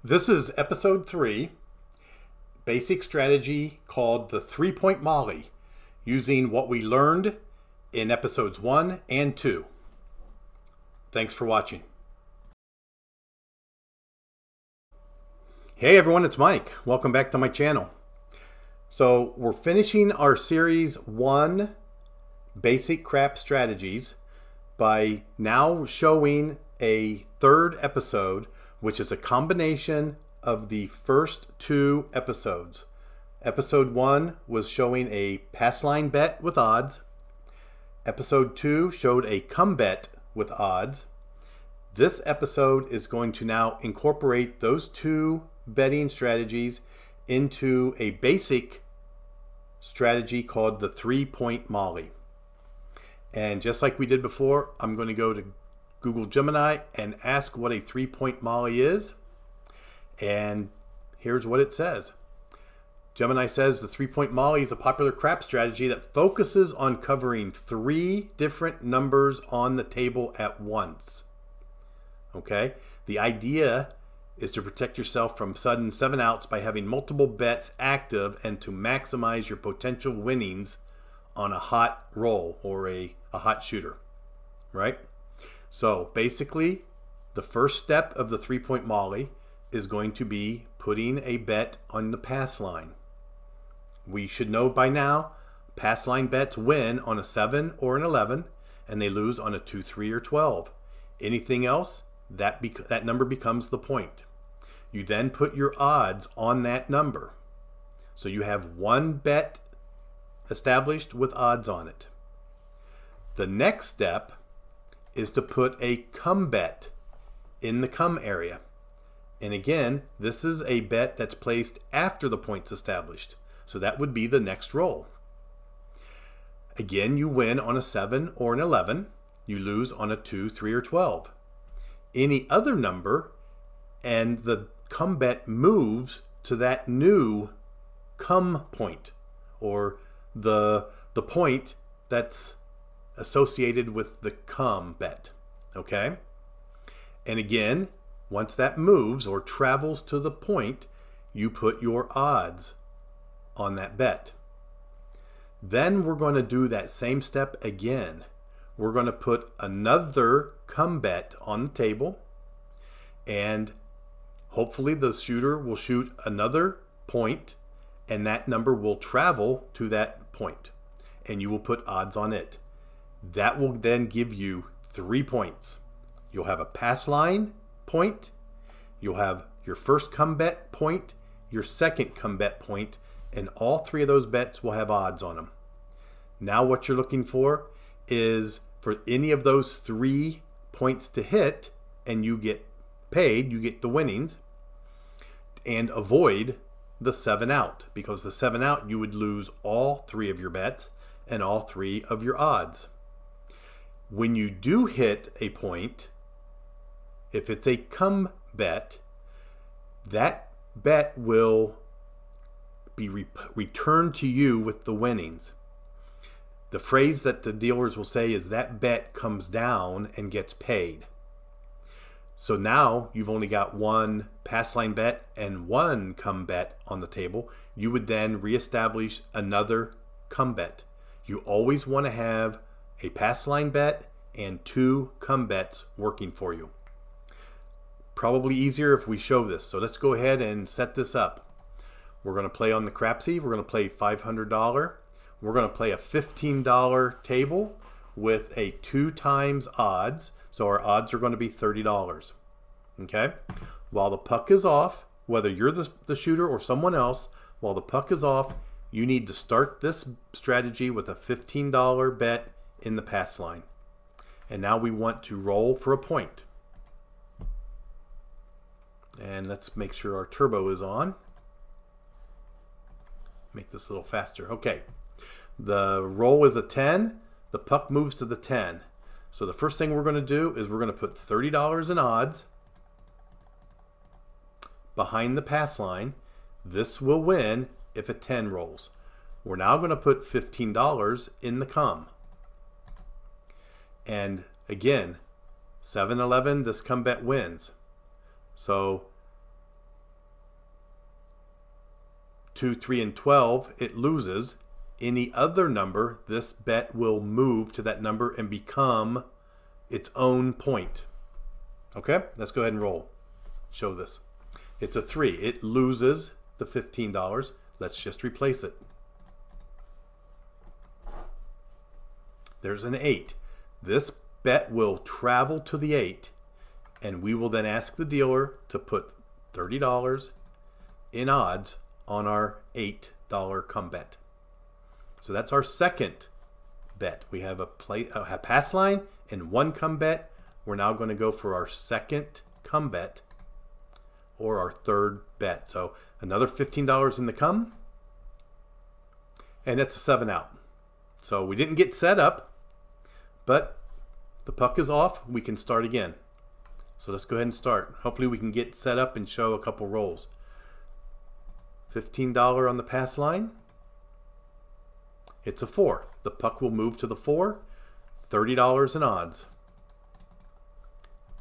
This is episode 3, basic strategy called the 3-point Molly, using what we learned in episodes 1 and 2. Thanks for watching. Hey everyone, it's Mike. Welcome back to my channel. So we're finishing our series 1, basic crap strategies, by now showing a third episode, which is a combination of the first 2 episodes. Episode 1 was showing a pass line bet with odds. Episode 2 showed a come bet with odds. This episode is going to now incorporate those 2 betting strategies into a basic strategy called the 3-point Molly. And just like we did before, I'm going to go to Google Gemini and ask what a 3-point Molly is. And here's what it says. Gemini says the 3-point Molly is a popular crap strategy that focuses on covering 3 different numbers on the table at once. Okay? The idea is to protect yourself from sudden 7 outs by having multiple bets active and to maximize your potential winnings on a hot roll or a hot shooter. Right? So basically, the first step of the 3-point Molly is going to be putting a bet on the pass line. We should know by now, pass line bets win on a 7 or an 11, and they lose on a 2, 3, or 12. Anything else, that number becomes the point. You then put your odds on that number. So you have one bet established with odds on it. The next step is to put a come bet in the come area. And again, this is a bet that's placed after the point's established. So that would be the next roll. Again, you win on a 7 or an 11. You lose on a 2, 3, or 12. Any other number, and the come bet moves to that new come point, or the point that's associated with the come bet. Okay? And again, once that moves or travels to the point, you put your odds on that bet. Then we're going to do that same step again. We're going to put another come bet on the table, and hopefully the shooter will shoot another point, and that number will travel to that point, and you will put odds on it. That will then give you 3 points. You'll have a pass line point, you'll have your first come bet point, your second come bet point, and all 3 of those bets will have odds on them. Now what you're looking for is for any of those 3 points to hit, and you get paid, you get the winnings, and avoid the 7 out, because the 7 out you would lose all 3 of your bets and all 3 of your odds. When you do hit a point, if it's a come bet, that bet will be returned to you with the winnings. The phrase that the dealers will say is that bet comes down and gets paid. So now you've only got one pass line bet and one come bet on the table. You would then reestablish another come bet. You always want to have a pass line bet and 2 come bets working for you. Probably easier if we show this. So let's go ahead and set this up. We're going to play on the Crapsy. We're going to play $500. We're going to play a $15 table with a 2 times odds. So our odds are going to be $30. Okay? While the puck is off, whether you're the shooter or someone else, while the puck is off, you need to start this strategy with a $15 bet in the pass line. And now we want to roll for a point. And let's make sure our turbo is on. Make this a little faster. Okay. The roll is a 10. The puck moves to the 10. So the first thing we're going to do is we're going to put $30 in odds behind the pass line. This will win if a 10 rolls. We're now going to put $15 in the come. And again, 7-11, this come bet wins. So 2, 3, and 12, it loses. Any other number, this bet will move to that number and become its own point. Okay, let's go ahead and roll. Show this. It's a 3. It loses the $15. Let's just replace it. There's an 8. This bet will travel to the 8, and we will then ask the dealer to put $30 in odds on our $8 come bet. So that's our second bet. We have a pass line and one come bet. We're now going to go for our second come bet or our third bet. So another $15 in the come, and that's a 7 out. So we didn't get set up, but the puck is off. We can start again. So let's go ahead and start. Hopefully we can get set up and show a couple rolls. $15 on the pass line. It's a 4. The puck will move to the 4. $30 in odds.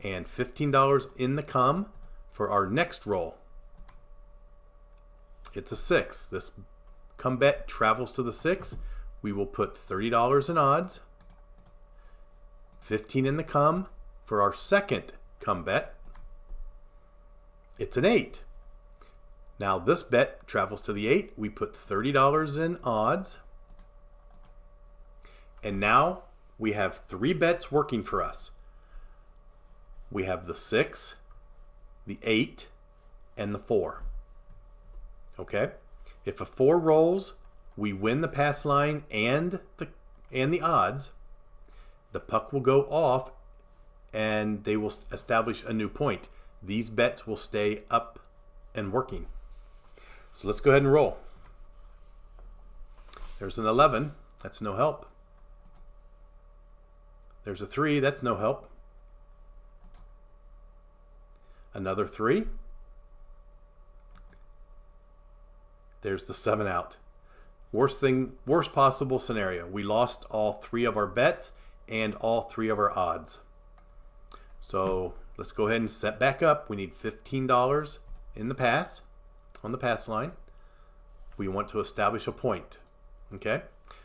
And $15 in the come for our next roll. It's a 6. This come bet travels to the 6. We will put $30 in odds. 15 in the come for our second come bet. It's an 8. Now this bet travels to the 8. We put $30 in odds. And now we have 3 bets working for us. We have the 6, the 8, and the 4. Okay? If a 4 rolls, we win the pass line and the odds. The puck will go off and they will establish a new point. These bets will stay up and working. So let's go ahead and roll. There's an 11. That's no help. There's a 3. That's no help. Another 3. There's the 7 out. Worst possible scenario. We lost all 3 of our bets and all 3 of our odds. So let's go ahead and set back up. We need $15 in the pass, on the pass line. We want to establish a point. Okay?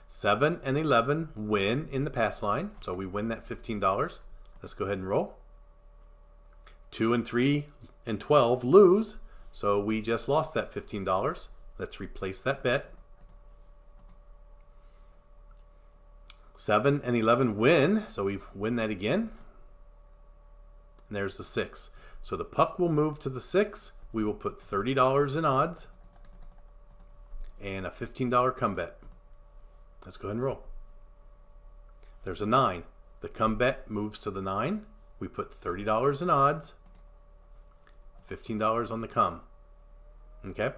7 and 11 win in the pass line. So we win that $15. Let's go ahead and roll. 2 and 3 and 12 lose. So we just lost that $15. Let's replace that bet. 7 and 11 win. So we win that again. And there's the 6. So the puck will move to the 6. We will put $30 in odds and a $15 come bet. Let's go ahead and roll. There's a 9. The come bet moves to the 9. We put $30 in odds, $15 on the come. Okay?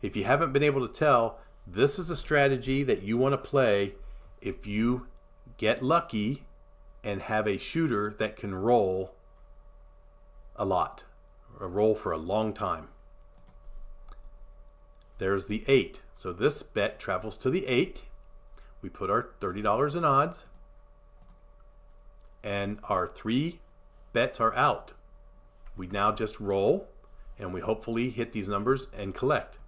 If you haven't been able to tell, this is a strategy that you want to play if you get lucky and have a shooter that can roll a lot, or roll for a long time. There's the 8. So this bet travels to the 8. We put our $30 in odds, and our 3 bets are out. We now just roll, and we hopefully hit these numbers and collect.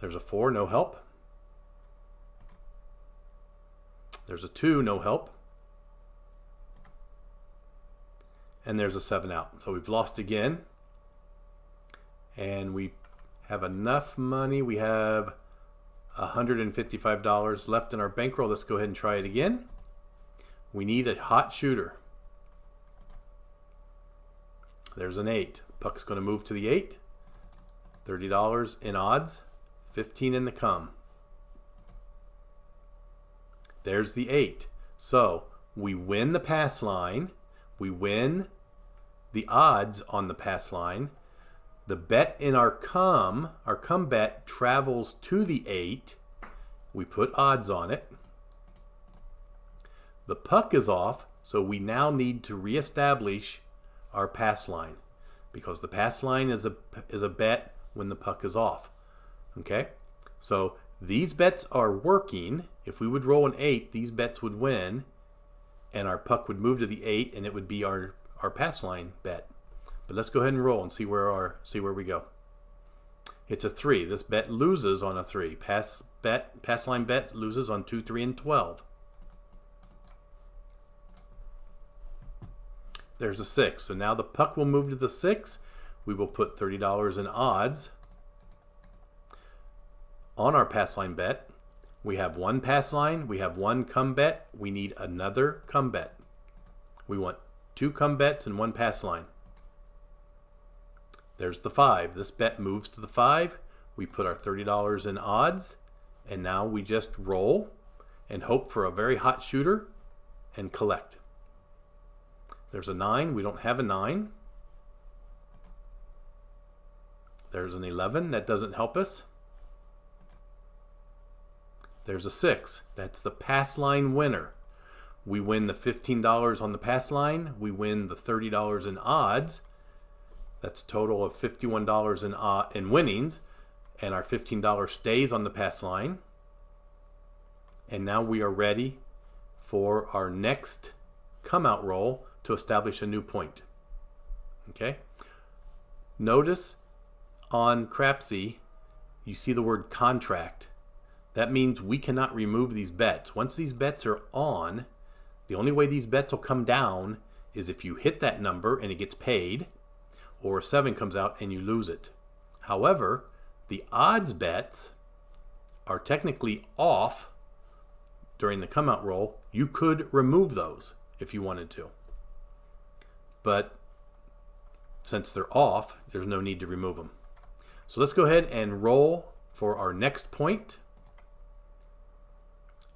There's a 4, no help. There's a 2, no help. And there's a 7 out. So we've lost again. And we have enough money. We have $155 left in our bankroll. Let's go ahead and try it again. We need a hot shooter. There's an 8. Puck's going to move to the 8. $30 in odds. 15 in the come. There's the 8. So we win the pass line. We win the odds on the pass line. The bet in our come bet travels to the 8. We put odds on it. The puck is off, so we now need to reestablish our pass line, because the pass line is a bet when the puck is off. Okay? So these bets are working. If we would roll an 8, these bets would win, and our puck would move to the 8, and it would be our pass line bet. But let's go ahead and roll and see where we go. It's a 3. This bet loses on a 3. Pass line bet loses on 2, 3, and 12. There's a 6. So now the puck will move to the 6. We will put $30 in odds on our pass line bet. We have one pass line. We have one come bet. We need another come bet. We want 2 come bets and 1 pass line. There's the 5. This bet moves to the 5. We put our $30 in odds, and now we just roll and hope for a very hot shooter and collect. There's a 9. We don't have a 9. There's an 11. That doesn't help us. There's a 6. That's the pass line winner. We win the $15 on the pass line. We win the $30 in odds. That's a total of $51 in winnings. And our $15 stays on the pass line. And now we are ready for our next come out roll to establish a new point. Okay? Notice on Crapsy, you see the word contract. That means we cannot remove these bets. Once these bets are on, the only way these bets will come down is if you hit that number and it gets paid, or a 7 comes out and you lose it. However, the odds bets are technically off during the come out roll. You could remove those if you wanted to. But since they're off, there's no need to remove them. So let's go ahead and roll for our next point.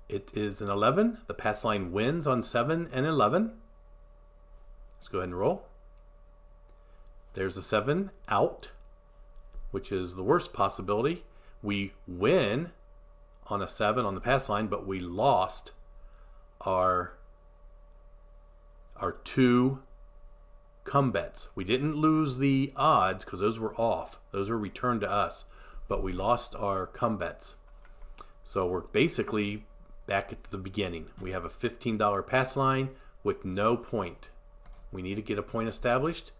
It is an 11. The pass line wins on 7 and 11. Let's go ahead and roll. There's a 7 out, which is the worst possibility. We win on a 7 on the pass line, but we lost our 2 come bets. We didn't lose the odds because those were off. Those were returned to us, but we lost our come bets. So we're basically back at the beginning. We have a $15 pass line with no point. We need to get a point established.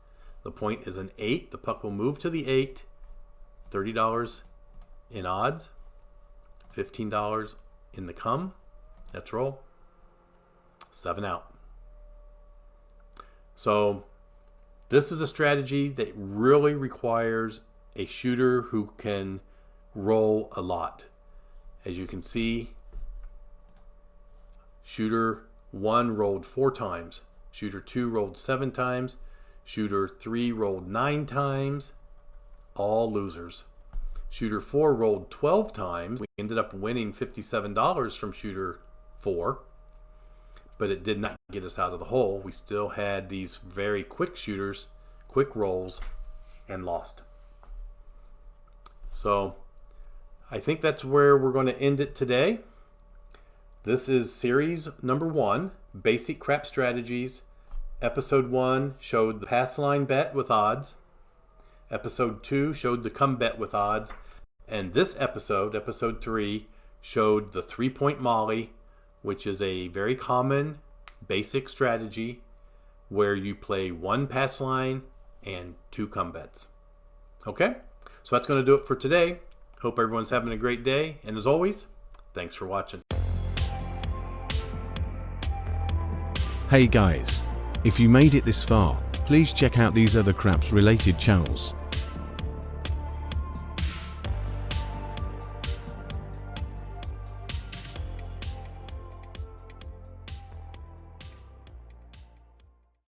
The point is an 8. The puck will move to the 8. $30 in odds. $15 in the come. Let's roll. 7 out. So this is a strategy that really requires a shooter who can roll a lot. As you can see, shooter 1 rolled 4 times. Shooter 2 rolled 7 times. Shooter 3 rolled 9 times. All losers. Shooter 4 rolled 12 times. We ended up winning $57 from shooter 4. But it did not get us out of the hole. We still had these very quick shooters, quick rolls, and lost. So I think that's where we're going to end it today. This is series number 1, Basic Crap Strategies. Episode 1 showed the pass line bet with odds. Episode 2 showed the come bet with odds. And this episode, episode 3, showed the 3-point molly, which is a very common basic strategy where you play 1 pass line and 2 come bets. Okay? So that's going to do it for today. Hope everyone's having a great day. And as always, thanks for watching. Hey guys, if you made it this far, please check out these other craps related channels.